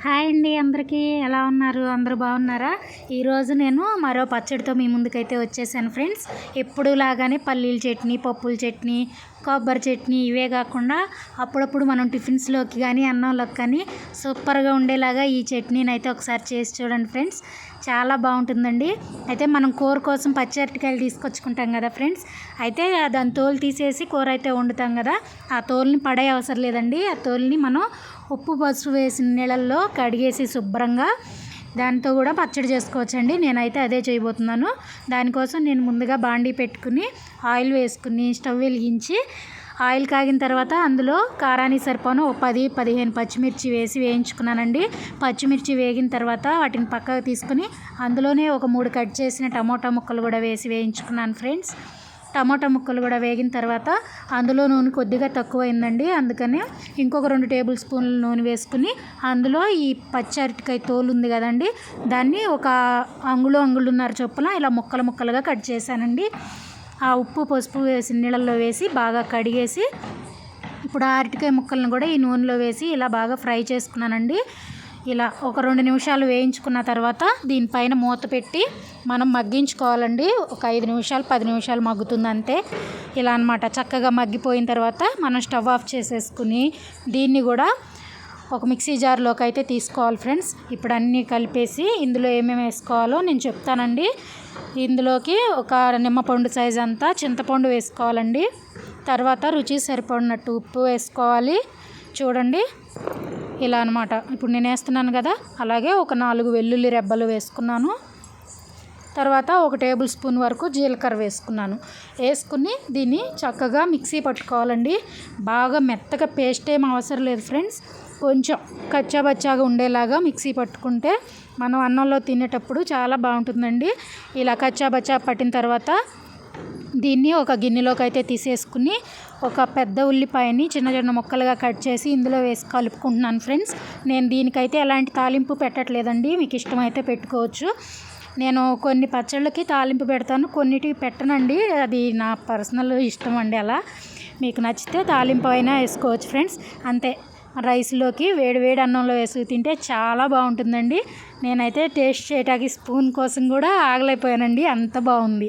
Hi అండి, అందరికీ ఎలా ఉన్నారు? అందరూ బాగున్నారా? ఈరోజు నేను మరో పచ్చడితో మీ ముందుకైతే వచ్చేసాను ఫ్రెండ్స్. ఎప్పుడు లాగానే పల్లీల చట్నీ, పప్పుల చట్నీ, కొబ్బరి చట్నీ ఇవే కాకుండా అప్పుడప్పుడు మనం టిఫిన్స్లోకి కానీ అన్నంలోకి కానీ సూపర్గా ఉండేలాగా ఈ చట్నీని అయితే ఒకసారి చేసి చూడండి ఫ్రెండ్స్. చాలా బాగుంటుందండి. అయితే మనం కూర కోసం పచ్చి అరటికాయలు తీసుకొచ్చుకుంటాం కదా ఫ్రెండ్స్. అయితే దాని తోలు తీసేసి కూర అయితే వండుతాం కదా, ఆ తోలుని పడే అవసరం లేదండి. ఆ తోలుని మనం ఉప్పు పసుపు వేసిన నీళ్ళల్లో కడిగేసి శుభ్రంగా దాంతో కూడా పచ్చడి చేసుకోవచ్చండి. నేనైతే అదే చేయబోతున్నాను. దానికోసం నేను ముందుగా బాండీ పెట్టుకుని ఆయిల్ వేసుకుని స్టవ్ వెలిగించి ఆయిల్ కాగిన తర్వాత అందులో కారానికి సరిపోను 10-15 పచ్చిమిర్చి వేసి వేయించుకున్నానండి. పచ్చిమిర్చి వేగిన తర్వాత వాటిని పక్కకు తీసుకుని అందులోనే ఒక 3 కట్ చేసిన టమోటా ముక్కలు కూడా వేసి వేయించుకున్నాను ఫ్రెండ్స్. టమాటా ముక్కలు కూడా వేగిన తర్వాత అందులో నూనె కొద్దిగా తక్కువైందండి, అందుకని ఇంకొక 2 టేబుల్ స్పూన్ల నూనె వేసుకుని అందులో ఈ పచ్చి అరటికాయ తోలు ఉంది కదండి, దాన్ని ఒక అంగుళన్నర చొప్పున ఇలా ముక్కలుగా కట్ చేశానండి. ఆ ఉప్పు పసుపు వేసి నీళ్ళల్లో వేసి బాగా కడిగేసి ఇప్పుడు ఆ అరటికాయ ముక్కలను కూడా ఈ నూనెలో వేసి ఇలా బాగా ఫ్రై చేసుకున్నానండి. ఇలా ఒక 2 నిమిషాలు వేయించుకున్న తర్వాత దీనిపైన మూత పెట్టి మనం మగ్గించుకోవాలండి. ఒక 5 నిమిషాలు 10 నిమిషాలు మగ్గుతుంది అంతే. ఇలా అన్నమాట. చక్కగా మగ్గిపోయిన తర్వాత మనం స్టవ్ ఆఫ్ చేసేసుకుని దీన్ని కూడా ఒక మిక్సీ జార్లోకి అయితే తీసుకోవాలి ఫ్రెండ్స్. ఇప్పుడు అన్నీ కలిపేసి ఇందులో ఏమేమి వేసుకోవాలో నేను చెప్తానండి. ఇందులోకి ఒక నిమ్మపండు సైజ్ అంతా చింతపండు వేసుకోవాలండి. తర్వాత రుచి సరిపడినట్టు ఉప్పు వేసుకోవాలి. చూడండి ఇలా అన్నమాట. ఇప్పుడు నేను వేస్తున్నాను కదా, అలాగే ఒక 4 వెల్లుల్లి రెబ్బలు వేసుకున్నాను. తర్వాత ఒక టేబుల్ స్పూన్ వరకు జీలకర్ర వేసుకున్నాను. వేసుకుని దీన్ని చక్కగా మిక్సీ పట్టుకోవాలండి. బాగా మెత్తగా పేస్ట్ ఏం అవసరం లేదు ఫ్రెండ్స్. కొంచెం కచ్చాబచ్చాగా ఉండేలాగా మిక్సీ పట్టుకుంటే మనం అన్నంలో తినేటప్పుడు చాలా బాగుంటుందండి. ఇలా కచ్చాబచ్చా పట్టిన తర్వాత దీన్ని ఒక గిన్నెలోకి అయితే తీసేసుకుని ఒక పెద్ద ఉల్లిపాయని చిన్న ముక్కలుగా కట్ చేసి ఇందులో వేసి కలుపుకుంటున్నాను ఫ్రెండ్స్. నేను దీనికైతే ఎలాంటి తాలింపు పెట్టట్లేదండి, మీకు ఇష్టమైతే పెట్టుకోవచ్చు. నేను కొన్ని పచ్చళ్ళకి తాలింపు పెడతాను, కొన్నిటికి పెట్టనండి. అది నా పర్సనల్ ఇష్టం అండి. అలా మీకు నచ్చితే తాలింపు అయినా వేసుకోవచ్చు ఫ్రెండ్స్. అంతే. రైస్లోకి వేడి అన్నంలో వేసి తింటే చాలా బాగుంటుందండి. నేనైతే టేస్ట్ చేయడానికి స్పూన్ కోసం కూడా ఆగలేకపోయానండి, అంత బాగుంది.